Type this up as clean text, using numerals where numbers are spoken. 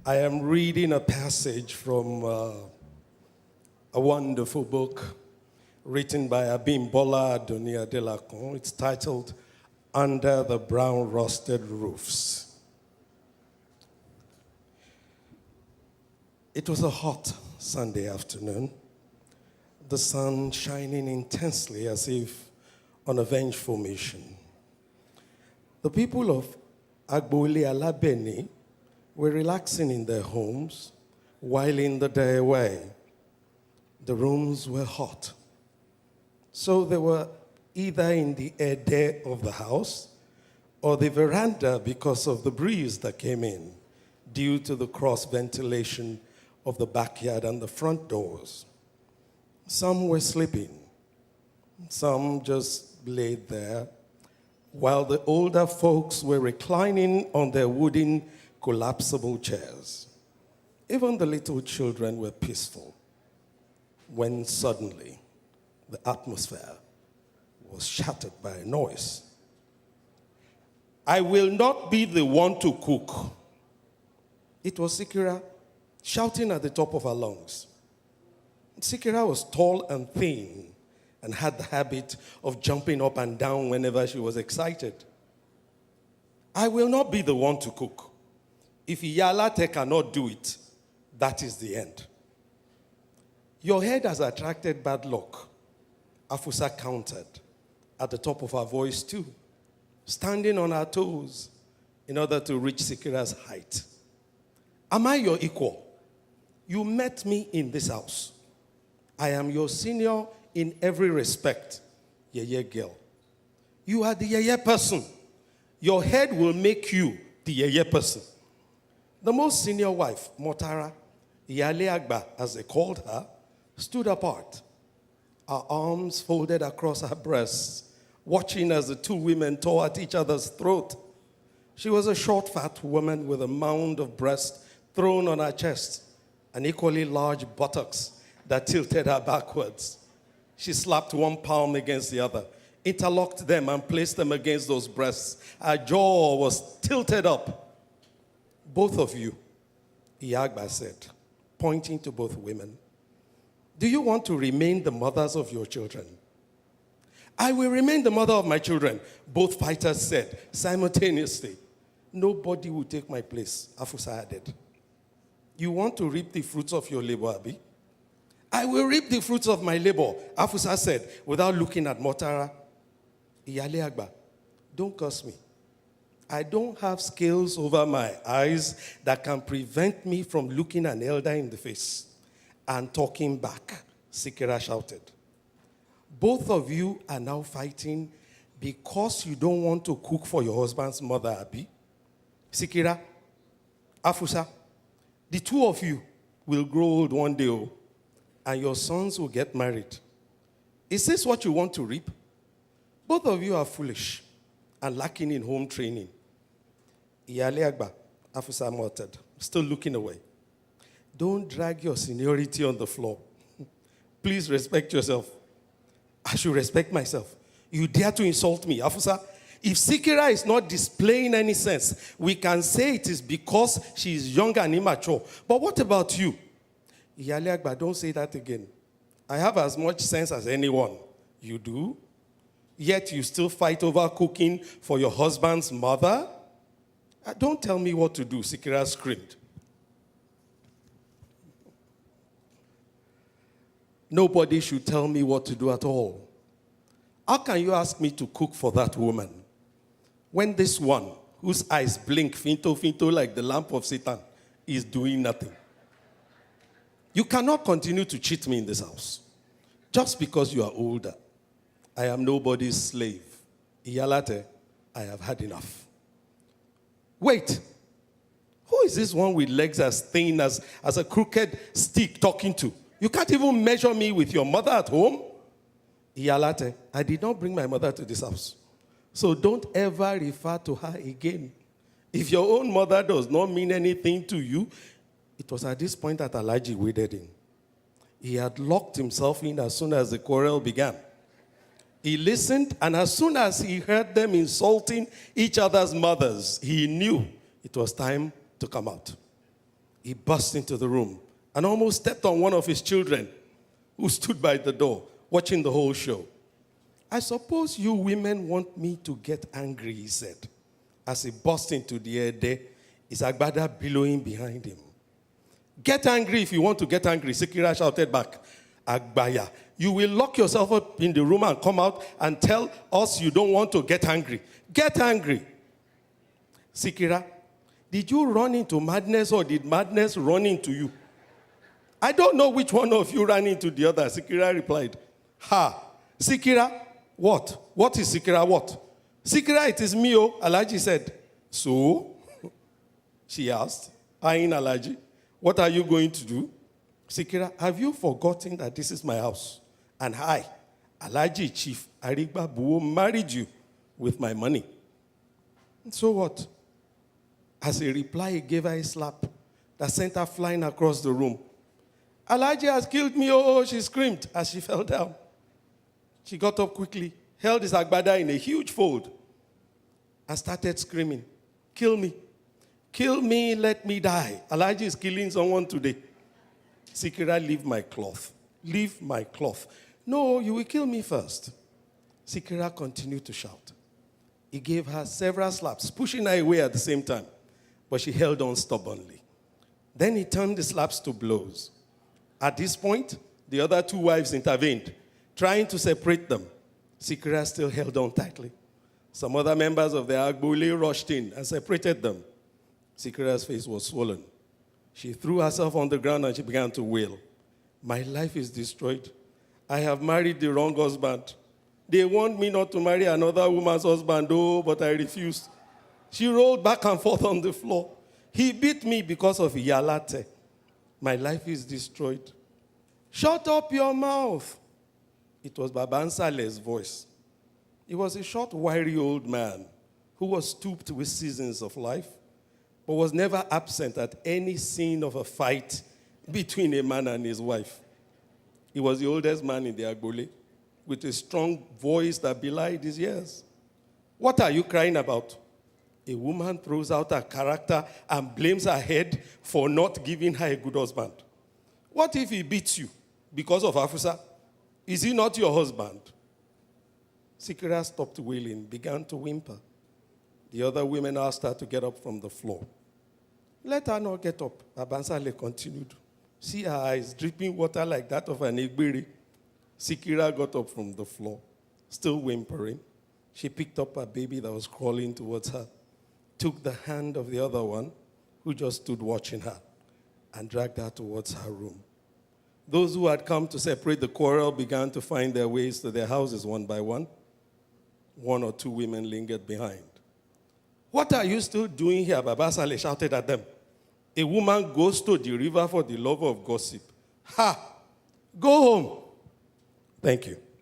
I am reading a passage from a wonderful book written by Abimbola Adonia Delacon. It's titled, Under the Brown Rusted Roofs. It was a hot Sunday afternoon, the sun shining intensely as if on a vengeful mission. The people of Agbole Alabeni were relaxing in their homes, whiling the day away. The rooms were hot. So they were either in the ede of the house or the veranda because of the breeze that came in due to the cross ventilation of the backyard and the front doors. Some were sleeping. Some just laid there, while the older folks were reclining on their wooden collapsible chairs. Even the little children were peaceful when suddenly the atmosphere was shattered by a noise. I will not be the one to cook. It was Sikira shouting at the top of her lungs. Sikira was tall and thin and had the habit of jumping up and down whenever she was excited. I will not be the one to cook. If Iyalate cannot do it, that is the end. Your head has attracted bad luck, Afusa countered at the top of her voice too, standing on her toes in order to reach Sikira's height. Am I your equal? You met me in this house. I am your senior in every respect, Yeye girl. You are the Yeye person. Your head will make you the Yeye person. The most senior wife, Motara, Iyale Agba, as they called her, stood apart, her arms folded across her breasts, watching as the two women tore at each other's throat. She was a short, fat woman with a mound of breast thrown on her chest, and equally large buttocks that tilted her backwards. She slapped one palm against the other, interlocked them, and placed them against those breasts. Her jaw was tilted up. Both of you, Iyagba said, pointing to both women, do you want to remain the mothers of your children? I will remain the mother of my children, both fighters said simultaneously. Nobody will take my place, Afusa added. You want to reap the fruits of your labor, Abi? I will reap the fruits of my labor, Afusa said, without looking at Motara. Iyale Agba, don't curse me. I don't have scales over my eyes that can prevent me from looking an elder in the face and talking back, Sikira shouted. Both of you are now fighting because you don't want to cook for your husband's mother, Abi. Sikira, Afusa, the two of you will grow old one day, and your sons will get married. Is this what you want to reap? Both of you are foolish and lacking in home training. Iyale Agba, Afusa muttered, still looking away. Don't drag your seniority on the floor. Please respect yourself. I should respect myself. You dare to insult me, Afusa? If Sikira is not displaying any sense, we can say it is because she is young and immature. But what about you? Iyale Agba, don't say that again. I have as much sense as anyone. You do? Yet you still fight over cooking for your husband's mother? Don't tell me what to do, Sikira screamed. Nobody should tell me what to do at all. How can you ask me to cook for that woman when this one, whose eyes blink finto like the lamp of Satan, is doing nothing? You cannot continue to cheat me in this house just because you are older. I am nobody's slave. Iyalate, I have had enough. Wait, who is this one with legs as thin as a crooked stick talking to? You can't even measure me with your mother at home? Iyalate, I did not bring my mother to this house. So don't ever refer to her again. If your own mother does not mean anything to you, it was at this point that Alhaji waded in. He had locked himself in as soon as the quarrel began. He listened, and as soon as he heard them insulting each other's mothers, he knew it was time to come out. He burst into the room and almost stepped on one of his children who stood by the door watching the whole show. I suppose you women want me to get angry, he said, as he burst into the air there, his agbada billowing behind him. Get angry if you want to get angry, Sikira shouted back. Agbaya, you will lock yourself up in the room and come out and tell us you don't want to get angry. Get angry. Sikira, did you run into madness or did madness run into you? I don't know which one of you ran into the other, Sikira replied. Ha, Sikira, what? What is Sikira what? Sikira, it is me, oh, Alhaji said. So? She asked, eyeing Alhaji, what are you going to do? Sikira, have you forgotten that this is my house? And I, Alhaji Chief Arigba Buwo, married you with my money. So what? As a reply, he gave her a slap that sent her flying across the room. Alhaji has killed me, oh, she screamed as she fell down. She got up quickly, held his agbada in a huge fold, and started screaming, kill me. Kill me, let me die. Alhaji is killing someone today. Sikira, leave my cloth. Leave my cloth. No, you will kill me first. Sikira continued to shout. He gave her several slaps, pushing her away at the same time, but she held on stubbornly. Then he turned the slaps to blows. At this point, the other two wives intervened, trying to separate them. Sikira still held on tightly. Some other members of the Agbole rushed in and separated them. Sikira's face was swollen. She threw herself on the ground and she began to wail. My life is destroyed. I have married the wrong husband. They want me not to marry another woman's husband, oh, but I refused. She rolled back and forth on the floor. He beat me because of Iyalate. My life is destroyed. Shut up your mouth. It was Baba Ansale's voice. He was a short, wiry old man who was stooped with seasons of life, but was never absent at any scene of a fight between a man and his wife. He was the oldest man in the Agbole, with a strong voice that belied his years. What are you crying about? A woman throws out her character and blames her head for not giving her a good husband. What if he beats you because of Afusa? Is he not your husband? Sikira stopped wailing, began to whimper. The other women asked her to get up from the floor. Let her not get up, Abansale continued. See her eyes dripping water like that of an Igbiri. Sikira got up from the floor, still whimpering. She picked up her baby that was crawling towards her, took the hand of the other one, who just stood watching her, and dragged her towards her room. Those who had come to separate the quarrel began to find their ways to their houses one by one. One or two women lingered behind. What are you still doing here? Baba Saleh shouted at them. A woman goes to the river for the love of gossip. Ha! Go home. Thank you.